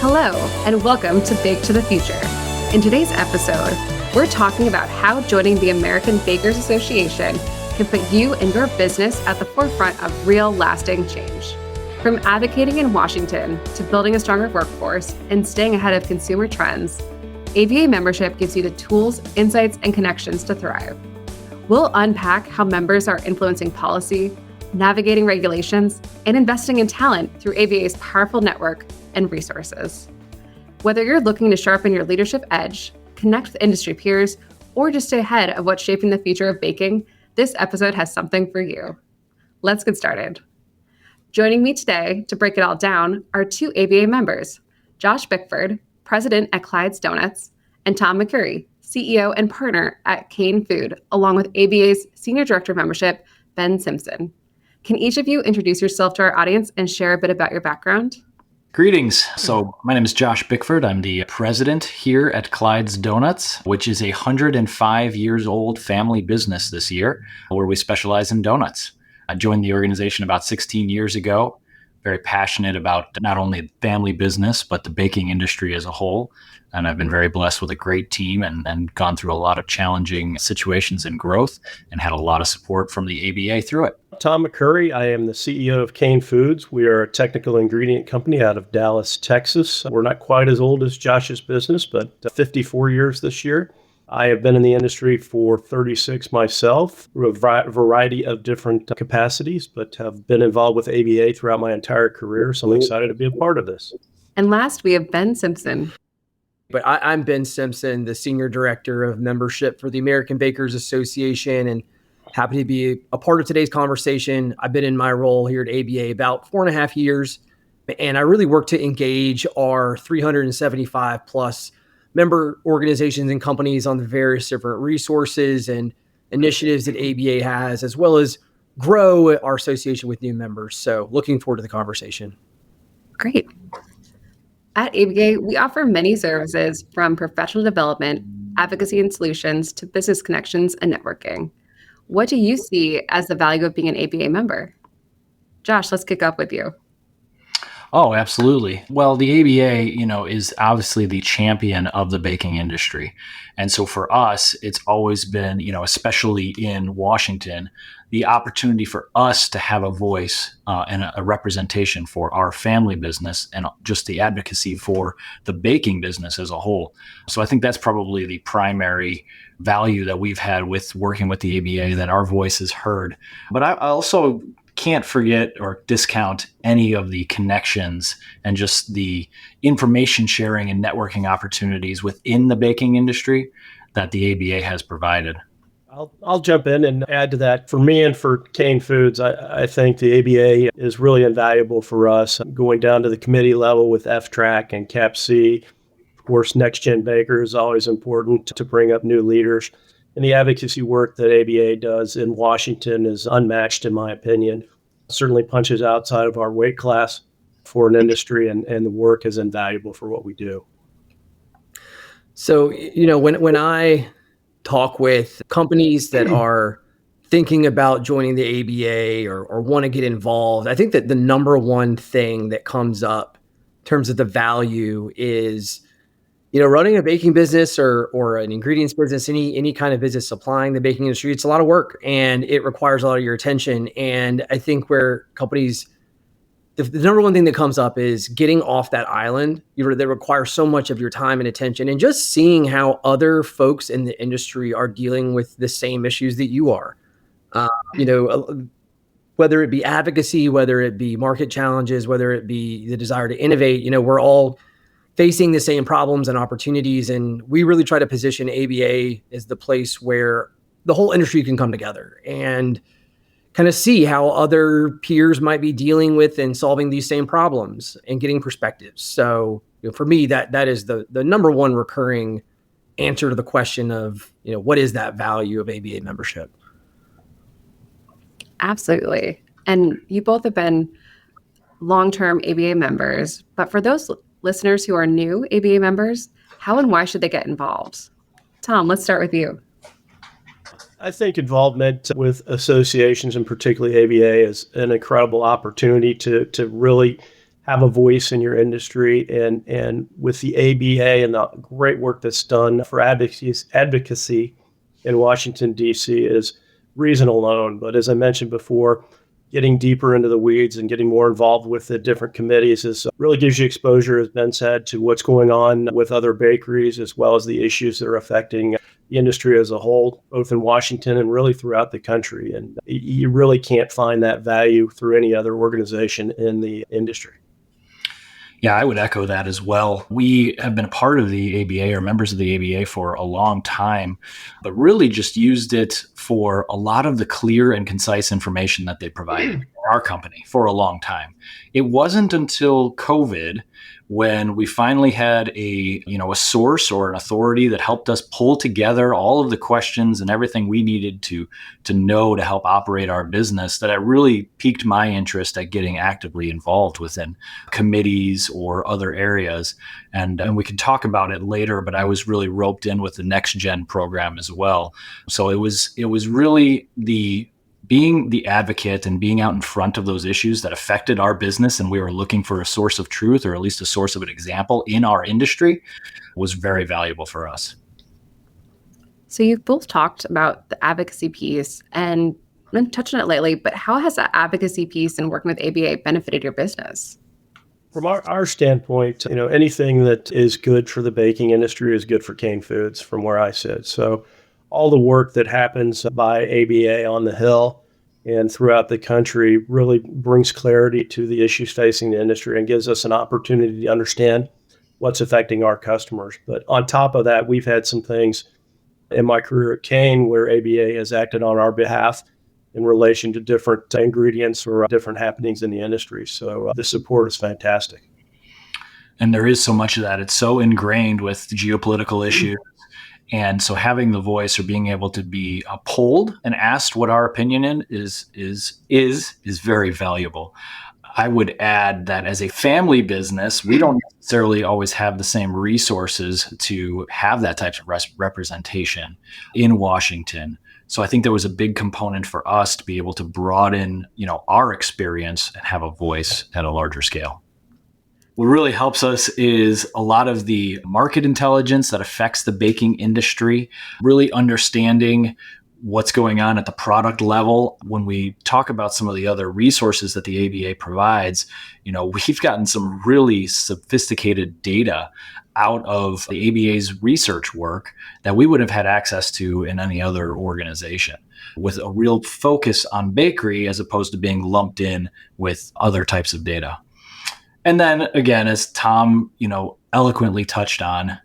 Hello, and welcome to Bake to the Future. In today's episode, we're talking about how joining the American Bakers Association can put you and your business at the forefront of real, lasting change. From advocating in Washington to building a stronger workforce and staying ahead of consumer trends, ABA membership gives you the tools, insights, and connections to thrive. We'll unpack how members are influencing policy, navigating regulations, and investing in talent through ABA's powerful network and resources. Whether you're looking to sharpen your leadership edge, connect with industry peers, or just stay ahead of what's shaping the future of baking, this episode has something for you. Let's get started. Joining me today to break it all down are two ABA members, Josh Bickford, president at Clyde's Donuts, and Tom McCurry, CEO and partner at Cain Food, along with ABA's Senior Director of Membership, Ben Simpson. Can each of you introduce yourself to our audience and share a bit about your background? Greetings. So my name is Josh Bickford. I'm the president here at Clyde's Donuts, which is a 105 years old family business this year, where we specialize in donuts. I joined the organization about 16 years ago, very passionate about not only family business, but the baking industry as a whole. And I've been very blessed with a great team and gone through a lot of challenging situations and growth and had a lot of support from the ABA through it. Tom McCurry. I am the CEO of Cain Foods. We are a technical ingredient company out of Dallas, Texas. We're not quite as old as Josh's business, but 54 years this year. I have been in the industry for 36 myself, through a variety of different capacities, but have been involved with ABA throughout my entire career, so I'm excited to be a part of this. And last, we have Ben Simpson. But I'm Ben Simpson, the Senior Director of Membership for the American Bakers Association, and happy to be a part of today's conversation. I've been in my role here at ABA about 4.5 years, and I really work to engage our 375 plus member organizations and companies on the various different resources and initiatives that ABA has, as well as grow our association with new members. So looking forward to the conversation. Great. At ABA, we offer many services from professional development, advocacy and solutions to business connections and networking. What do you see as the value of being an ABA member? Josh, let's kick off with you. Oh, absolutely. Well, the ABA, is obviously the champion of the baking industry. And so for us, it's always been, especially in Washington, the opportunity for us to have a voice and a representation for our family business and just the advocacy for the baking business as a whole. So I think that's probably the primary value that we've had with working with the ABA, that our voice is heard. But I also can't forget or discount any of the connections and just the information sharing and networking opportunities within the baking industry that the ABA has provided. I'll jump in and add to that. For me and for Cain Foods, I think the ABA is really invaluable for us. Going down to the committee level with FTRAC and CAPC, of course, Next Gen Baker is always important to bring up new leaders. And the advocacy work that ABA does in Washington is unmatched, in my opinion. Certainly punches outside of our weight class for an industry, and the work is invaluable for what we do. So, when I talk with companies that are thinking about joining the ABA or want to get involved, I think that the number one thing that comes up in terms of the value is running a baking business or an ingredients business, any kind of business supplying the baking industry, it's a lot of work and it requires a lot of your attention. And I think where companies, the number one thing that comes up is getting off that island that requires so much of your time and attention, and just seeing how other folks in the industry are dealing with the same issues that you are. Whether it be advocacy, whether it be market challenges, whether it be the desire to innovate, we're all facing the same problems and opportunities. And we really try to position ABA as the place where the whole industry can come together and kind of see how other peers might be dealing with and solving these same problems and getting perspectives. So for me, that is the number one recurring answer to the question of, what is that value of ABA membership? Absolutely. And you both have been long-term ABA members, but for those listeners who are new ABA members, how and why should they get involved? Tom, let's start with you. I think involvement with associations, and particularly ABA, is an incredible opportunity to really have a voice in your industry. And with the ABA and the great work that's done for advocacy in Washington, D.C. is reason alone. But as I mentioned before, getting deeper into the weeds and getting more involved with the different committees is really gives you exposure, as Ben said, to what's going on with other bakeries, as well as the issues that are affecting the industry as a whole, both in Washington and really throughout the country. And you really can't find that value through any other organization in the industry. Yeah, I would echo that as well. We have been a part of the ABA or members of the ABA for a long time, but really just used it for a lot of the clear and concise information that they provided for our company for a long time. It wasn't until COVID when we finally had a source or an authority that helped us pull together all of the questions and everything we needed to know to help operate our business, that it really piqued my interest at getting actively involved within committees or other areas. And we can talk about it later, but I was really roped in with the Next Gen program as well. So it was really being the advocate and being out in front of those issues that affected our business, and we were looking for a source of truth, or at least a source of an example in our industry, was very valuable for us. So you've both talked about the advocacy piece and been touching on it lately, but how has that advocacy piece and working with ABA benefited your business? From our standpoint, anything that is good for the baking industry is good for Cain Foods from where I sit. So all the work that happens by ABA on the Hill and throughout the country really brings clarity to the issues facing the industry and gives us an opportunity to understand what's affecting our customers. But on top of that, we've had some things in my career at Cain where ABA has acted on our behalf in relation to different ingredients or different happenings in the industry. So the support is fantastic. And there is so much of that. It's so ingrained with geopolitical issues. And so having the voice or being able to be polled and asked what our opinion in is very valuable. I would add that as a family business, we don't necessarily always have the same resources to have that type of representation in Washington. So I think there was a big component for us to be able to broaden, our experience and have a voice at a larger scale. What really helps us is a lot of the market intelligence that affects the baking industry, really understanding what's going on at the product level. When we talk about some of the other resources that the ABA provides, we've gotten some really sophisticated data out of the ABA's research work that we would have had access to in any other organization, with a real focus on bakery as opposed to being lumped in with other types of data. And then again, as Tom, eloquently touched on,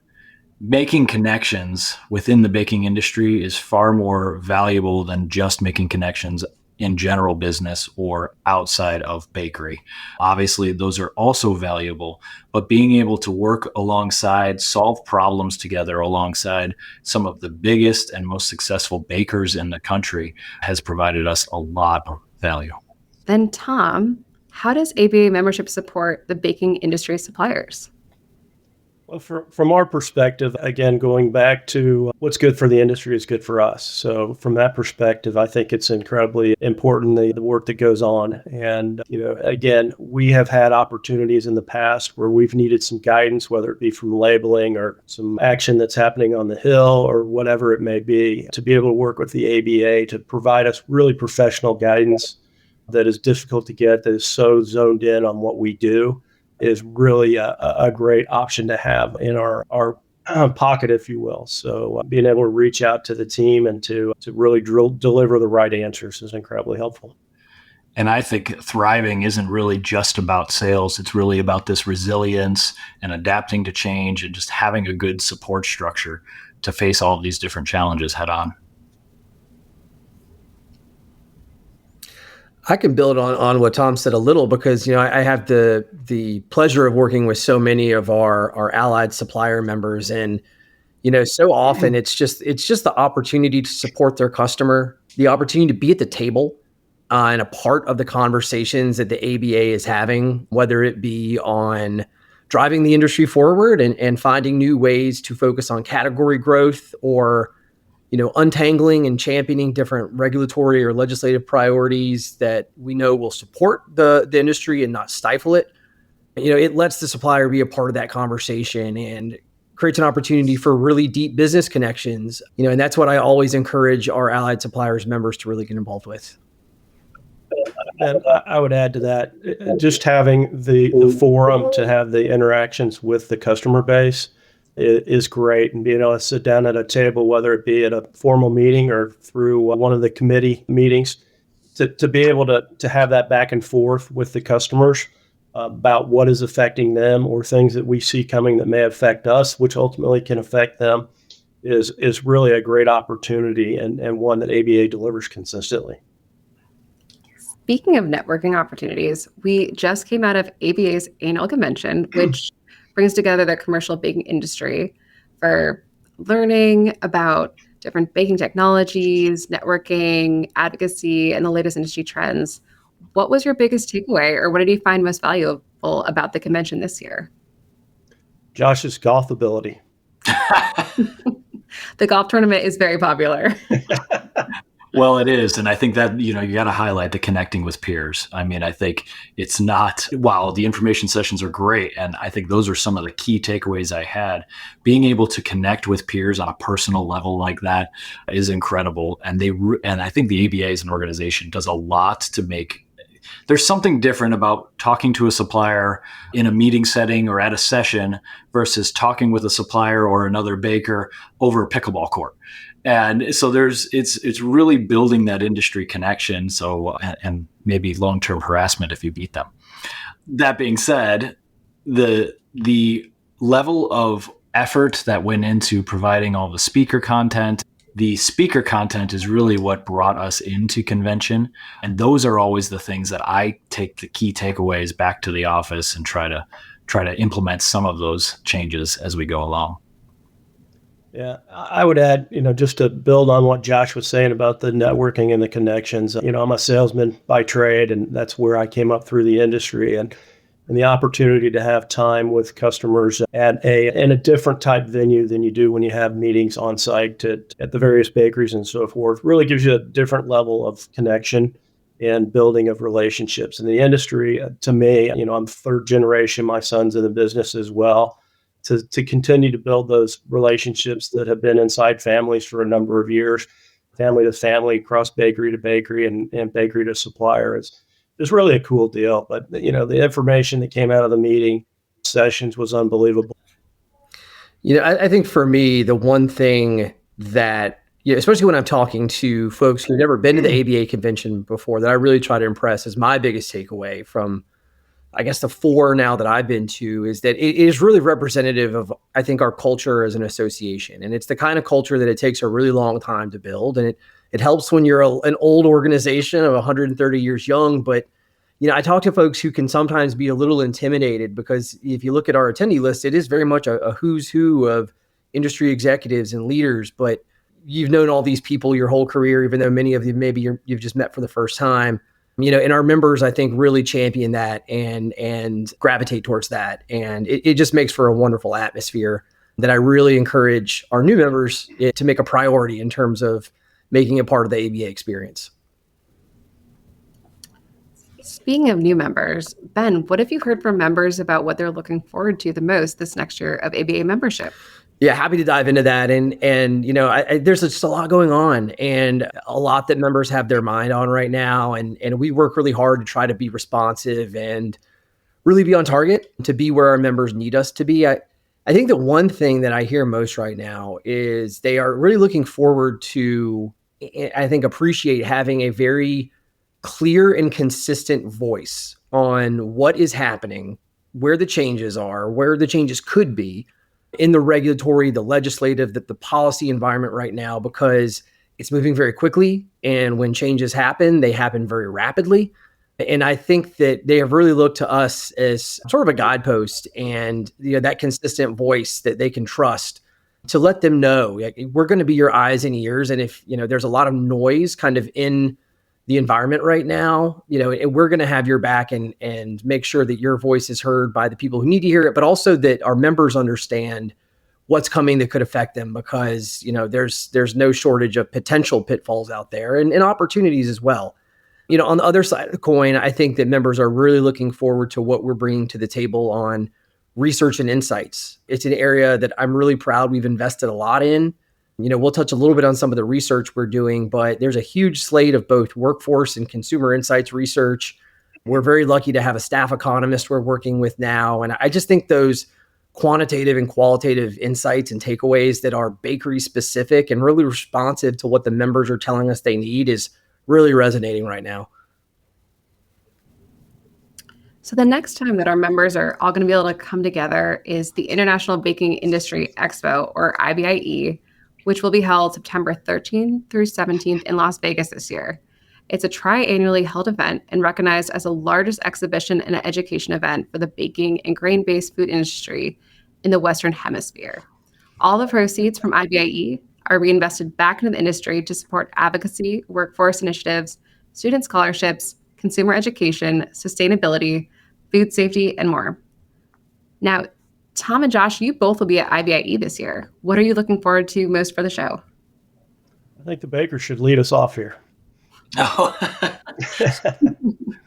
making connections within the baking industry is far more valuable than just making connections in general business or outside of bakery. Obviously, those are also valuable, but being able to work alongside, solve problems together alongside some of the biggest and most successful bakers in the country has provided us a lot of value. Then Tom, how does ABA membership support the baking industry suppliers? Well, from our perspective, again, going back to what's good for the industry is good for us. So from that perspective, I think it's incredibly important, the work that goes on. And, again, we have had opportunities in the past where we've needed some guidance, whether it be from labeling or some action that's happening on the Hill or whatever it may be, to be able to work with the ABA to provide us really professional guidance that is difficult to get, that is so zoned in on what we do, is really a great option to have in our pocket, if you will. So being able to reach out to the team and to really deliver the right answers is incredibly helpful. And I think thriving isn't really just about sales. It's really about this resilience and adapting to change and just having a good support structure to face all of these different challenges head on. I can build on what Tom said a little because, I have the pleasure of working with so many of our allied supplier members. And, so often it's just the opportunity to support their customer, the opportunity to be at the table and a part of the conversations that the ABA is having, whether it be on driving the industry forward and finding new ways to focus on category growth or untangling and championing different regulatory or legislative priorities that we know will support the industry and not stifle it. It lets the supplier be a part of that conversation and creates an opportunity for really deep business connections. And that's what I always encourage our allied suppliers members to really get involved with. And I would add to that, just having the forum to have the interactions with the customer base is great. And being able to sit down at a table, whether it be at a formal meeting or through one of the committee meetings, to be able to have that back and forth with the customers about what is affecting them or things that we see coming that may affect us, which ultimately can affect them, is really a great opportunity and one that ABA delivers consistently. Speaking of networking opportunities, we just came out of ABA's annual convention, which brings together the commercial baking industry for learning about different baking technologies, networking, advocacy, and the latest industry trends. What was your biggest takeaway, or what did you find most valuable about the convention this year? Josh's golf ability. The golf tournament is very popular. Well, it is. And I think that, you got to highlight the connecting with peers. I mean, I think it's not, while the information sessions are great, and I think those are some of the key takeaways I had, being able to connect with peers on a personal level like that is incredible. And I think the ABA as an organization does a lot to make, there's something different about talking to a supplier in a meeting setting or at a session versus talking with a supplier or another baker over a pickleball court. And so it's really building that industry connection. So, and maybe long-term harassment if you beat them. That being said, the level of effort that went into providing all the speaker content is really what brought us into convention. And those are always the things that I take the key takeaways back to the office and try to implement some of those changes as we go along. Yeah, I would add, just to build on what Josh was saying about the networking and the connections. I'm a salesman by trade, and that's where I came up through the industry. And the opportunity to have time with customers in a different type venue than you do when you have meetings on site at the various bakeries and so forth really gives you a different level of connection and building of relationships. In the industry, to me, I'm third generation. My son's in the business as well. To continue to build those relationships that have been inside families for a number of years, family to family, cross bakery to bakery, and bakery to supplier is really a cool deal. But the information that came out of the meeting sessions was unbelievable. I think for me, the one thing that, especially when I'm talking to folks who've never been to the ABA convention before, that I really try to impress is my biggest takeaway from, I guess, the 4 now that I've been to, is that it is really representative of, I think, our culture as an association. And it's the kind of culture that it takes a really long time to build. And it helps when you're an old organization of 130 years young. But, I talk to folks who can sometimes be a little intimidated because if you look at our attendee list, it is very much a who's who of industry executives and leaders. But you've known all these people your whole career, even though many of you maybe you've just met for the first time. And our members, I think, really champion that and gravitate towards that. And it just makes for a wonderful atmosphere that I really encourage our new members to make a priority in terms of making it part of the ABA experience. Speaking of new members, Ben, what have you heard from members about what they're looking forward to the most this next year of ABA membership? Yeah, happy to dive into that. And there's just a lot going on and a lot that members have their mind on right now. And we work really hard to try to be responsive and really be on target to be where our members need us to be. I think the one thing that I hear most right now is they are really looking forward to, I think, appreciate having a very clear and consistent voice on what is happening, where the changes are, where the changes could be, in the regulatory, the legislative, the policy environment right now, because it's moving very quickly. And when changes happen, they happen very rapidly. And I think that they have really looked to us as sort of a guidepost and that consistent voice that they can trust to let them know we're going to be your eyes and ears. And if there's a lot of noise kind of in the environment right now, and we're going to have your back and make sure that your voice is heard by the people who need to hear it, but also that our members understand what's coming that could affect them, because there's no shortage of potential pitfalls out there and opportunities as well. On the other side of the coin, I think that members are really looking forward to what we're bringing to the table on research and insights. It's an area that I'm really proud we've invested a lot in. We'll touch a little bit on some of the research we're doing, but there's a huge slate of both workforce and consumer insights research. We're very lucky to have a staff economist we're working with now. And I just think those quantitative and qualitative insights and takeaways that are bakery specific and really responsive to what the members are telling us they need is really resonating right now. So the next time that our members are all going to be able to come together is the International Baking Industry Expo, or IBIE, which will be held September 13th through 17th in Las Vegas this year. It's a tri-annually held event and recognized as the largest exhibition and education event for the baking and grain-based food industry in the Western Hemisphere. All the proceeds from IBIE are reinvested back into the industry to support advocacy, workforce initiatives, student scholarships, consumer education, sustainability, food safety, and more. Now, Tom and Josh, you both will be at IBIE this year. What are you looking forward to most for the show? I think the baker should lead us off here. Oh.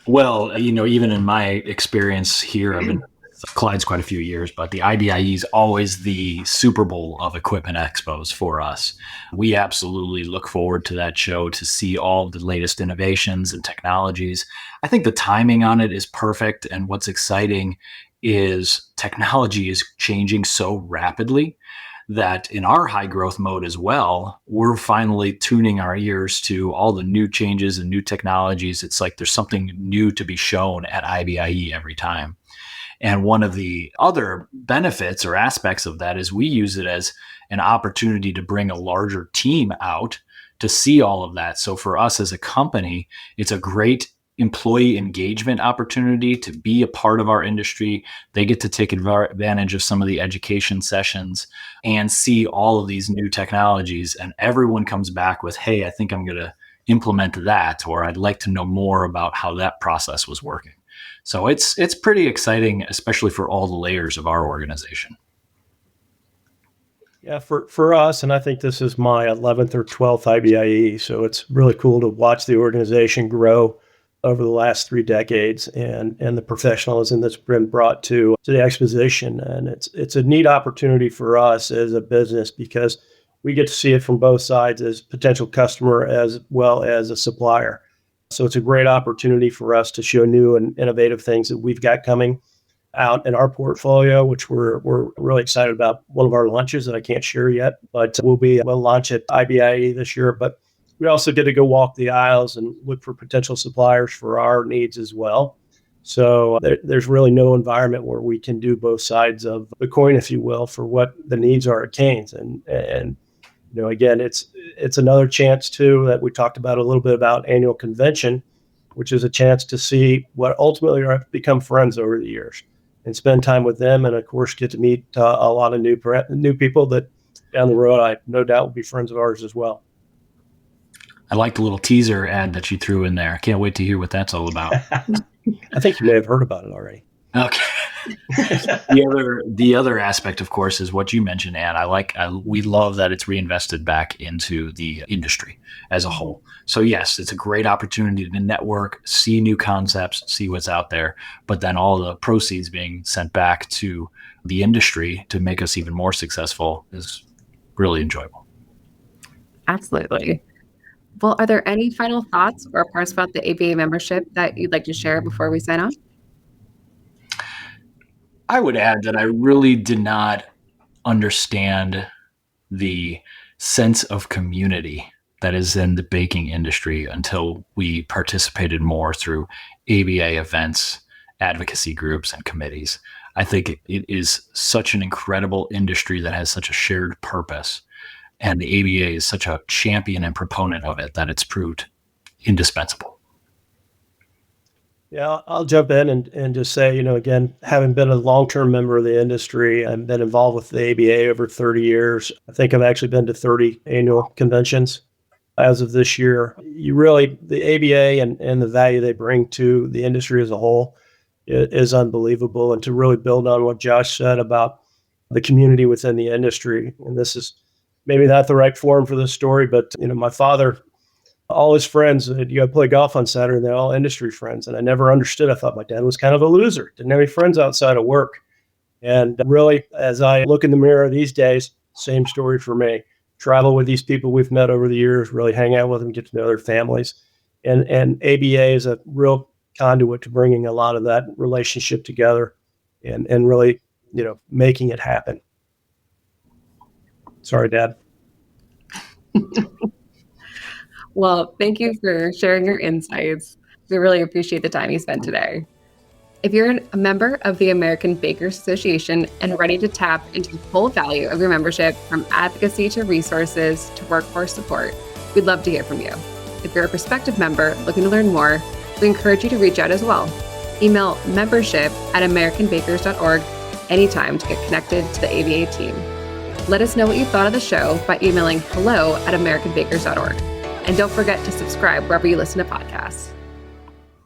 Well, even in my experience here, I've been with Clyde's quite a few years, but the IBIE is always the Super Bowl of equipment expos for us. We absolutely look forward to that show to see all the latest innovations and technologies. I think the timing on it is perfect. And what's exciting is technology is changing so rapidly that in our high growth mode as well, we're finally tuning our ears to all the new changes and new technologies. It's like there's something new to be shown at IBIE every time. And one of the other benefits or aspects of that is we use it as an opportunity to bring a larger team out to see all of that. So for us as a company, it's a great employee engagement opportunity to be a part of our industry. They get to take advantage of some of the education sessions and see all of these new technologies. And everyone comes back with, hey, I think I'm going to implement that, or I'd like to know more about how that process was working. So it's pretty exciting, especially for all the layers of our organization. Yeah, for us, and I think this is my 11th or 12th IBIE, so it's really cool to watch the organization grow over the last 3 decades and the professionalism that's been brought to the exposition. And it's a neat opportunity for us as a business because we get to see it from both sides as potential customer as well as a supplier. So it's a great opportunity for us to show new and innovative things that we've got coming out in our portfolio, which we're really excited about. One of our lunches that I can't share yet, but we'll launch at IBIE this year. But we also get to go walk the aisles and look for potential suppliers for our needs as well. So there's really no environment where we can do both sides of the coin, if you will, for what the needs are at Cain's. And again, it's another chance too that we talked about a little bit about annual convention, which is a chance to see what ultimately are become friends over the years and spend time with them. And of course, get to meet a lot of new people that down the road, I no doubt will be friends of ours as well. I like the little teaser ad that you threw in there. I can't wait to hear what that's all about. I think you may have heard about it already. Okay. The other aspect, of course, is what you mentioned, Ann. We love that it's reinvested back into the industry as a whole. So yes, it's a great opportunity to network, see new concepts, see what's out there, but then all the proceeds being sent back to the industry to make us even more successful is really enjoyable. Absolutely. Well, are there any final thoughts or parts about the ABA membership that you'd like to share before we sign off? I would add that I really did not understand the sense of community that is in the baking industry until we participated more through ABA events, advocacy groups, and committees. I think it is such an incredible industry that has such a shared purpose. And the ABA is such a champion and proponent of it that it's proved indispensable. Yeah, I'll jump in and just say, again, having been a long-term member of the industry and been involved with the ABA over 30 years, I think I've actually been to 30 annual conventions as of this year. The ABA and the value they bring to the industry as a whole is unbelievable. And to really build on what Josh said about the community within the industry, and this is maybe not the right forum for this story, but my father all his friends, I play golf on Saturday, and they're all industry friends. And I never understood. I thought my dad was kind of a loser, didn't have any friends outside of work. And really, as I look in the mirror these days, same story for me. Travel with these people we've met over the years, really hang out with them, get to know their families. And ABA is a real conduit to bringing a lot of that relationship together and really, making it happen. Sorry, Dad. Well, thank you for sharing your insights. We really appreciate the time you spent today. If you're a member of the American Bakers Association and ready to tap into the full value of your membership, from advocacy to resources to workforce support, we'd love to hear from you. If you're a prospective member looking to learn more, we encourage you to reach out as well. Email membership@americanbakers.org anytime to get connected to the ABA team. Let us know what you thought of the show by emailing hello@americanbakers.org. And don't forget to subscribe wherever you listen to podcasts.